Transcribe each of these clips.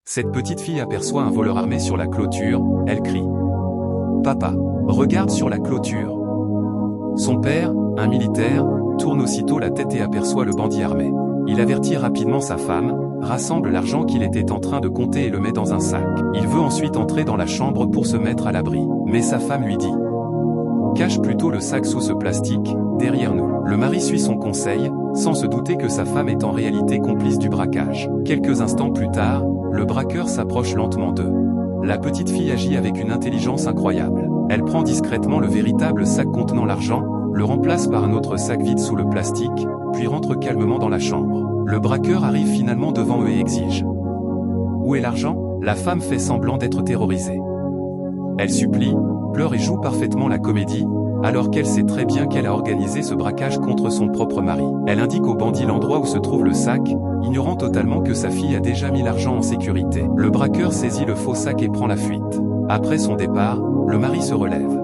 Cette petite fille aperçoit un voleur armé sur la clôture, elle crie. Papa, regarde sur la clôture. Son père, un militaire, tourne aussitôt la tête et aperçoit le bandit armé. Il avertit rapidement sa femme, rassemble l'argent qu'il était en train de compter et le met dans un sac. Il veut ensuite entrer dans la chambre pour se mettre à l'abri. Mais sa femme lui dit: cache plutôt le sac sous ce plastique, derrière nous. Le mari suit son conseil, sans se douter que sa femme est en réalité complice du braquage. Quelques instants plus tard, le braqueur s'approche lentement d'eux. La petite fille agit avec une intelligence incroyable. Elle prend discrètement le véritable sac contenant l'argent, le remplace par un autre sac vide sous le plastique, puis rentre calmement dans la chambre. Le braqueur arrive finalement devant eux et exige: où est l'argent? La femme fait semblant d'être terrorisée. Elle supplie, pleure et joue parfaitement la comédie, alors qu'elle sait très bien qu'elle a organisé ce braquage contre son propre mari. Elle indique au bandit l'endroit où se trouve le sac, ignorant totalement que sa fille a déjà mis l'argent en sécurité. Le braqueur saisit le faux sac et prend la fuite. Après son départ, le mari se relève.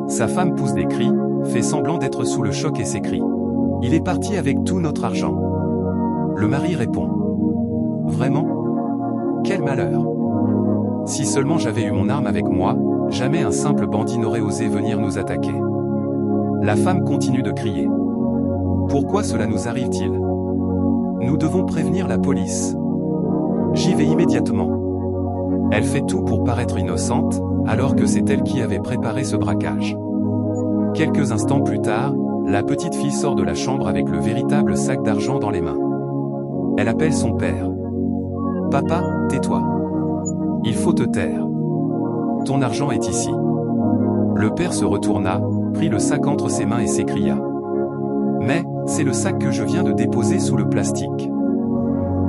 Sa femme pousse des cris, fait semblant d'être sous le choc et s'écrie: il est parti avec tout notre argent. Le mari répond: vraiment? Quel malheur! Si seulement j'avais eu mon arme avec moi, jamais un simple bandit n'aurait osé venir nous attaquer. La femme continue de crier: pourquoi cela nous arrive-t-il? Nous devons prévenir la police. J'y vais immédiatement. Elle fait tout pour paraître innocente, alors que c'est elle qui avait préparé ce braquage. Quelques instants plus tard, la petite fille sort de la chambre avec le véritable sac d'argent dans les mains. Elle appelle son père. Papa, tais-toi. Il faut te taire. Ton argent est ici. Le père se retourna, prit le sac entre ses mains et s'écria: mais, c'est le sac que je viens de déposer sous le plastique.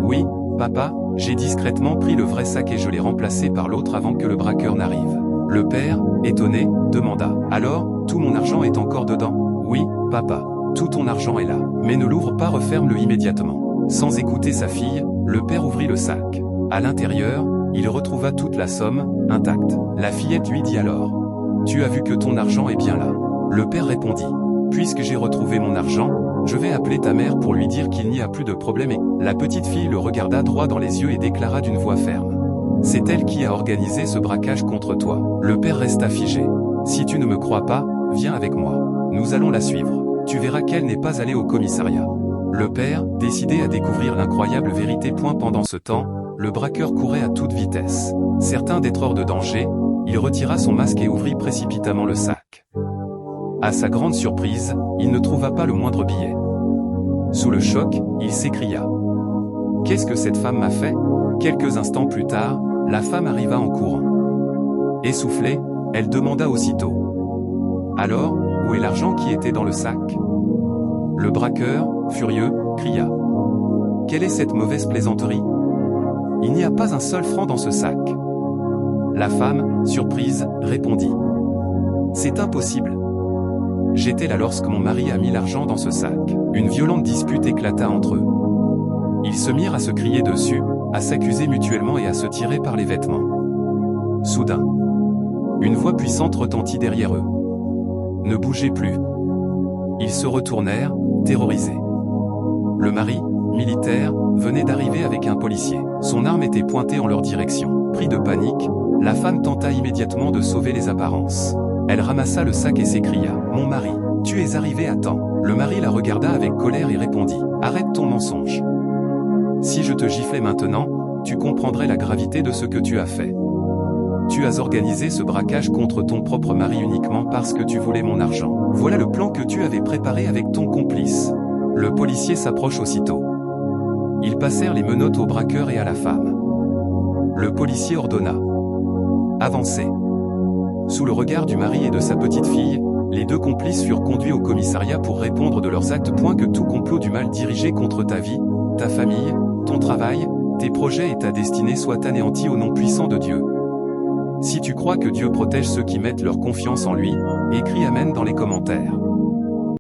Oui, papa, j'ai discrètement pris le vrai sac et je l'ai remplacé par l'autre avant que le braqueur n'arrive. Le père, étonné, demanda: alors, tout mon argent est encore dedans? Oui, papa, tout ton argent est là. Mais ne l'ouvre pas, referme-le immédiatement. Sans écouter sa fille, le père ouvrit le sac. À l'intérieur, il retrouva toute la somme, intacte. La fillette lui dit alors: tu as vu que ton argent est bien là? Le père répondit: puisque j'ai retrouvé mon argent, je vais appeler ta mère pour lui dire qu'il n'y a plus de problème. Et la petite fille le regarda droit dans les yeux et déclara d'une voix ferme: c'est elle qui a organisé ce braquage contre toi. Le père resta figé. Si tu ne me crois pas, viens avec moi. Nous allons la suivre. Tu verras qu'elle n'est pas allée au commissariat. Le père, décidé à découvrir l'incroyable vérité. Pendant ce temps, le braqueur courait à toute vitesse. Certain d'être hors de danger, il retira son masque et ouvrit précipitamment le sac. À sa grande surprise, il ne trouva pas le moindre billet. Sous le choc, il s'écria: qu'est-ce que cette femme m'a fait? Quelques instants plus tard, la femme arriva en courant. Essoufflée, elle demanda aussitôt: alors, où est l'argent qui était dans le sac? Le braqueur, furieux, cria: quelle est cette mauvaise plaisanterie? Il n'y a pas un seul franc dans ce sac. La femme, surprise, répondit: c'est impossible. J'étais là lorsque mon mari a mis l'argent dans ce sac. Une violente dispute éclata entre eux. Ils se mirent à se crier dessus, à s'accuser mutuellement et à se tirer par les vêtements. Soudain, une voix puissante retentit derrière eux: ne bougez plus. Ils se retournèrent, terrorisés. Le mari, militaire, venait d'arriver avec un policier. Son arme était pointée en leur direction. Pris de panique, la femme tenta immédiatement de sauver les apparences. Elle ramassa le sac et s'écria: mon mari, tu es arrivé à temps. Le mari la regarda avec colère et répondit: arrête ton mensonge. Si je te giflais maintenant, tu comprendrais la gravité de ce que tu as fait. Tu as organisé ce braquage contre ton propre mari uniquement parce que tu voulais mon argent. Voilà le plan que tu avais préparé avec ton complice. Le policier s'approche aussitôt. Ils passèrent les menottes au braqueur et à la femme. Le policier ordonna: avancez. Sous le regard du mari et de sa petite fille, les deux complices furent conduits au commissariat pour répondre de leurs actes. Que tout complot du mal dirigé contre ta vie, ta famille, ton travail, tes projets et ta destinée soit anéanti au nom puissant de Dieu. Si tu crois que Dieu protège ceux qui mettent leur confiance en lui, écris Amen dans les commentaires.